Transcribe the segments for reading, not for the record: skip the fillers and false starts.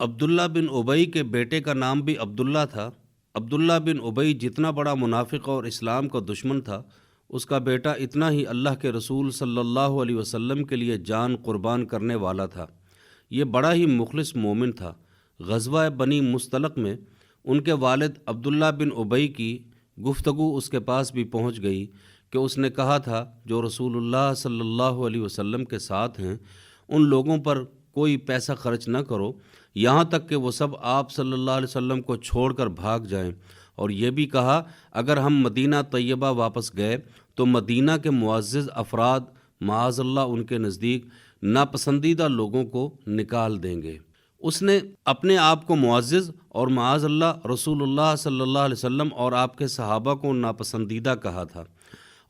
عبداللہ بن ابئی کے بیٹے کا نام بھی عبداللہ تھا۔ عبداللہ بن ابئی جتنا بڑا منافق اور اسلام کا دشمن تھا، اس کا بیٹا اتنا ہی اللہ کے رسول صلی اللہ علیہ وسلم کے لیے جان قربان کرنے والا تھا۔ یہ بڑا ہی مخلص مومن تھا۔ غزوہ بنی مستلق میں ان کے والد عبداللہ بن ابئی کی گفتگو اس کے پاس بھی پہنچ گئی کہ اس نے کہا تھا جو رسول اللہ صلی اللہ علیہ وسلم کے ساتھ ہیں ان لوگوں پر کوئی پیسہ خرچ نہ کرو یہاں تک کہ وہ سب آپ صلی اللہ علیہ وسلم کو چھوڑ کر بھاگ جائیں، اور یہ بھی کہا اگر ہم مدینہ طیبہ واپس گئے تو مدینہ کے معزز افراد معاذ اللہ ان کے نزدیک ناپسندیدہ لوگوں کو نکال دیں گے۔ اس نے اپنے آپ کو معزز اور معاذ اللہ رسول اللہ صلی اللہ علیہ وسلم اور آپ کے صحابہ کو ناپسندیدہ کہا تھا،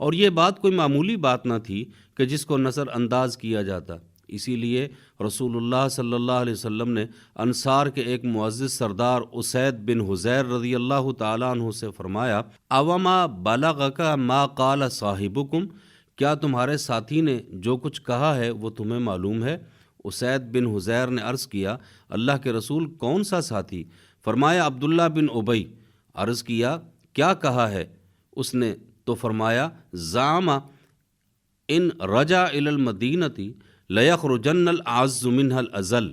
اور یہ بات کوئی معمولی بات نہ تھی کہ جس کو نظر انداز کیا جاتا۔ اسی لیے رسول اللہ صلی اللہ علیہ وسلم نے انصار کے ایک معزز سردار اسید بن حضیر رضی اللہ تعالیٰ عنہ سے فرمایا اوما بلغک ما قال صاحبکم، کیا تمہارے ساتھی نے جو کچھ کہا ہے وہ تمہیں معلوم ہے؟ اسید بن حضیر نے عرض کیا اللہ کے رسول کون سا ساتھی؟ فرمایا عبداللہ بن ابئی۔ عرض کیا کیا کہا ہے؟ اس نے تو فرمایا زعم ان رجع الی المدینۃ لیخرجن الاعز منها الاذل،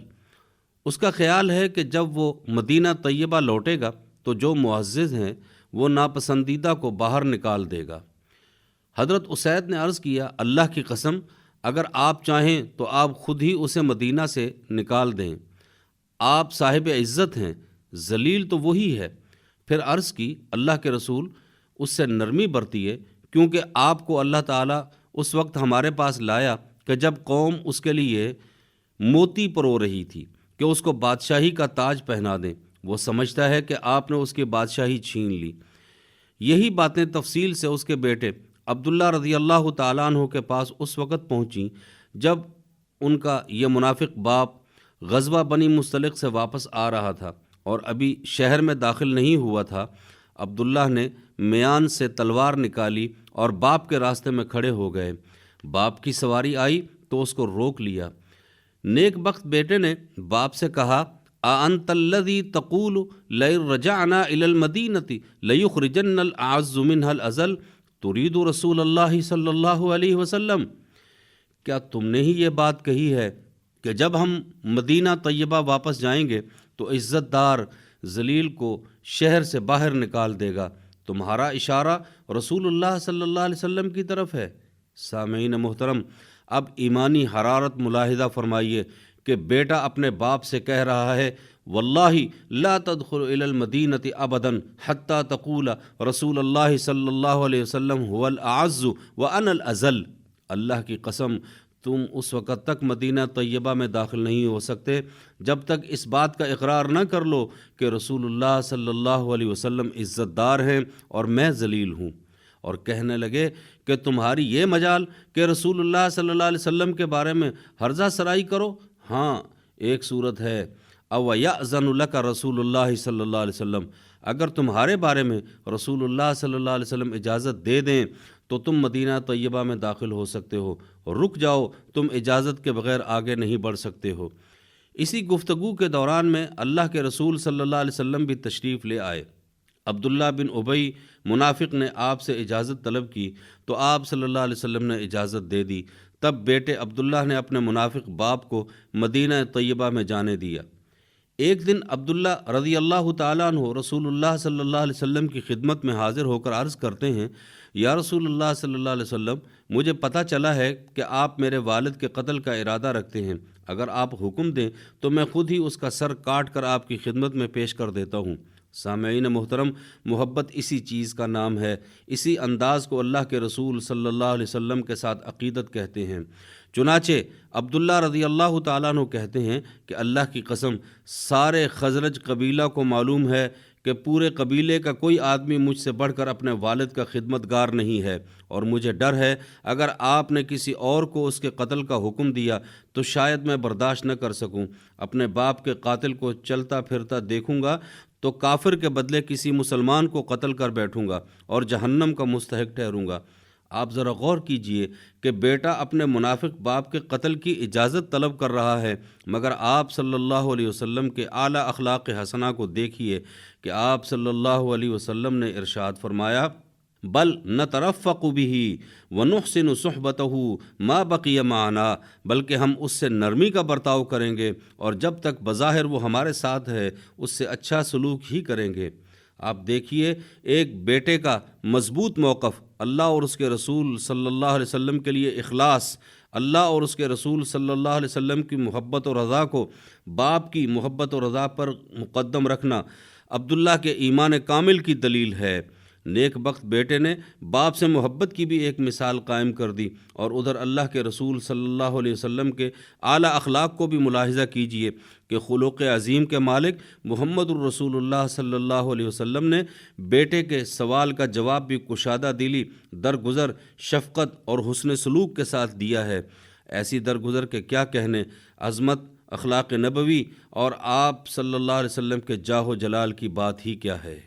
اس کا خیال ہے کہ جب وہ مدینہ طیبہ لوٹے گا تو جو معزز ہیں وہ ناپسندیدہ کو باہر نکال دے گا۔ حضرت اسید نے عرض کیا اللہ کی قسم اگر آپ چاہیں تو آپ خود ہی اسے مدینہ سے نکال دیں، آپ صاحب عزت ہیں، ذلیل تو وہی ہے۔ پھر عرض کی اللہ کے رسول اس سے نرمی برتیے، کیونکہ آپ کو اللہ تعالیٰ اس وقت ہمارے پاس لایا کہ جب قوم اس کے لیے موتی پرو رہی تھی کہ اس کو بادشاہی کا تاج پہنا دیں، وہ سمجھتا ہے کہ آپ نے اس کی بادشاہی چھین لی۔ یہی باتیں تفصیل سے اس کے بیٹے عبداللہ رضی اللہ تعالیٰ عنہ کے پاس اس وقت پہنچیں جب ان کا یہ منافق باپ غزوہ بنی مستلق سے واپس آ رہا تھا اور ابھی شہر میں داخل نہیں ہوا تھا۔ عبداللہ نے میان سے تلوار نکالی اور باپ کے راستے میں کھڑے ہو گئے۔ باپ کی سواری آئی تو اس کو روک لیا۔ نیک بخت بیٹے نے باپ سے کہا اَأَنْتَ الَّذِي تَقُولُ لَئِن رَجَعْنَا إِلَى الْمَدِينَةِ لَيُخْرِجَنَّ الْأَعَزُّ مِنْهَا الْأَذَلَّ تُرِيدُ رسول اللہ صلی اللہ علیہ وسلم، کیا تم نے ہی یہ بات کہی ہے کہ جب ہم مدینہ طیبہ واپس جائیں گے تو عزت دار ذلیل کو شہر سے باہر نکال دے گا؟ تمہارا اشارہ رسول اللہ صلی اللہ علیہ وسلم کی طرف ہے۔ سامعین محترم، اب ایمانی حرارت ملاحظہ فرمائیے کہ بیٹا اپنے باپ سے کہہ رہا ہے واللہ لا تدخل الی المدینۃ ابدا حتی تقول رسول اللہ صلی اللہ علیہ وسلم هو الاعز وانا الاذل، اللہ کی قسم تم اس وقت تک مدینہ طیبہ میں داخل نہیں ہو سکتے جب تک اس بات کا اقرار نہ کر لو کہ رسول اللہ صلی اللہ علیہ وسلم عزت دار ہیں اور میں ذلیل ہوں۔ اور کہنے لگے کہ تمہاری یہ مجال کہ رسول اللہ صلی اللہ علیہ وسلم کے بارے میں ہرزہ سرائی کرو؟ ہاں، ایک صورت ہے او یأذن لک رسول اللہ صلی اللہ علیہ وسلم، اگر تمہارے بارے میں رسول اللہ صلی اللہ علیہ وسلم اجازت دے دیں تو تم مدینہ طیبہ میں داخل ہو سکتے ہو، رک جاؤ، تم اجازت کے بغیر آگے نہیں بڑھ سکتے ہو۔ اسی گفتگو کے دوران میں اللہ کے رسول صلی اللہ علیہ وسلم بھی تشریف لے آئے۔ عبداللہ بن ابئی منافق نے آپ سے اجازت طلب کی تو آپ صلی اللہ علیہ وسلم نے اجازت دے دی۔ تب بیٹے عبداللہ نے اپنے منافق باپ کو مدینہ طیبہ میں جانے دیا۔ ایک دن عبداللہ رضی اللہ تعالیٰ عنہ رسول اللہ صلی اللہ علیہ وسلم کی خدمت میں حاضر ہو کر عرض کرتے ہیں یا رسول اللہ صلی اللہ علیہ وسلم، مجھے پتہ چلا ہے کہ آپ میرے والد کے قتل کا ارادہ رکھتے ہیں، اگر آپ حکم دیں تو میں خود ہی اس کا سر کاٹ کر آپ کی خدمت میں پیش کر دیتا ہوں۔ سامعین محترم، محبت اسی چیز کا نام ہے، اسی انداز کو اللہ کے رسول صلی اللہ علیہ وسلم کے ساتھ عقیدت کہتے ہیں۔ چنانچہ عبداللہ رضی اللہ تعالیٰ عنہ کہتے ہیں کہ اللہ کی قسم سارے خزرج قبیلہ کو معلوم ہے کہ پورے قبیلے کا کوئی آدمی مجھ سے بڑھ کر اپنے والد کا خدمتگار نہیں ہے، اور مجھے ڈر ہے اگر آپ نے کسی اور کو اس کے قتل کا حکم دیا تو شاید میں برداشت نہ کر سکوں۔ اپنے باپ کے قاتل کو چلتا پھرتا دیکھوں گا تو کافر کے بدلے کسی مسلمان کو قتل کر بیٹھوں گا اور جہنم کا مستحق ٹھہروں گا۔ آپ ذرا غور کیجئے کہ بیٹا اپنے منافق باپ کے قتل کی اجازت طلب کر رہا ہے، مگر آپ صلی اللہ علیہ وسلم کے اعلیٰ اخلاق حسنہ کو دیکھیے کہ آپ صلی اللہ علیہ وسلم نے ارشاد فرمایا بل نترفق به ونحسن صحبته ما بقی معنا، بلکہ ہم اس سے نرمی کا برتاؤ کریں گے اور جب تک بظاہر وہ ہمارے ساتھ ہے اس سے اچھا سلوک ہی کریں گے۔ آپ دیکھیے ایک بیٹے کا مضبوط موقف، اللہ اور اس کے رسول صلی اللہ علیہ وسلم کے لیے اخلاص، اللہ اور اس کے رسول صلی اللہ علیہ وسلم کی محبت و رضا کو باپ کی محبت و رضا پر مقدم رکھنا عبداللہ کے ایمان کامل کی دلیل ہے۔ نیک بخت بیٹے نے باپ سے محبت کی بھی ایک مثال قائم کر دی، اور ادھر اللہ کے رسول صلی اللہ علیہ وسلم کے اعلیٰ اخلاق کو بھی ملاحظہ کیجئے کہ خلق عظیم کے مالک محمد الرسول اللہ صلی اللہ علیہ وسلم نے بیٹے کے سوال کا جواب بھی کشادہ دلی، درگزر، شفقت اور حسن سلوک کے ساتھ دیا ہے۔ ایسی درگزر کے کیا کہنے، عظمت، اخلاق نبوی اور آپ صلی اللہ علیہ وسلم کے جاہ و جلال کی بات ہی کیا ہے۔